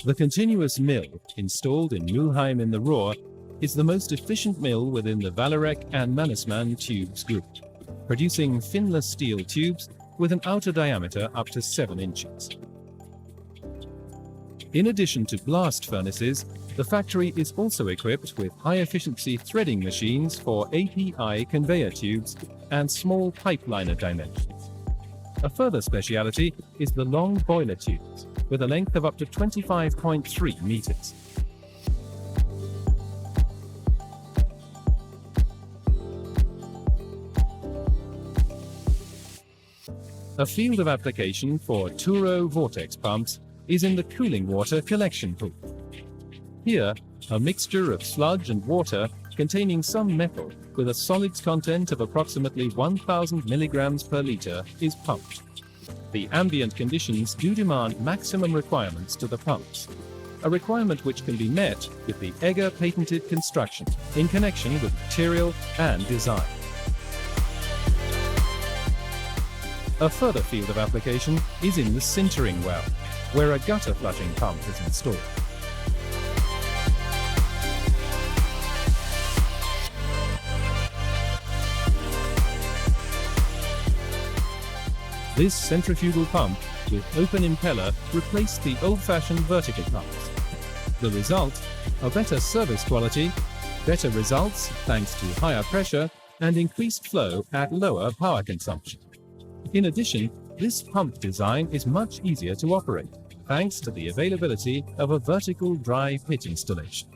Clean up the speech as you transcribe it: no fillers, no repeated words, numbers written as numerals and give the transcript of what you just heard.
The continuous mill, installed in Mülheim in the Ruhr, is the most efficient mill within the Vallourec and Mannesmann Tubes group, producing finless steel tubes with an outer diameter up to 7 inches. In addition to blast furnaces, the factory is also equipped with high-efficiency threading machines for API conveyor tubes and small pipeliner dimensions. A further speciality is the long boiler tubes, with a length of up to 25.3 meters. A field of application for Turo Vortex Pumps is in the cooling water collection pool. Here, a mixture of sludge and water containing some metal with a solids content of approximately 1000 milligrams per liter is pumped. The ambient conditions do demand maximum requirements to the pumps, a requirement which can be met with the Egger patented construction in connection with material and design. A further field of application is in the sintering well, where a gutter flushing pump is installed. This centrifugal pump with open impeller replaced the old-fashioned vertical pumps. The result? A better service quality, better results thanks to higher pressure and increased flow at lower power consumption. In addition, this pump design is much easier to operate, thanks to the availability of a vertical dry pit installation.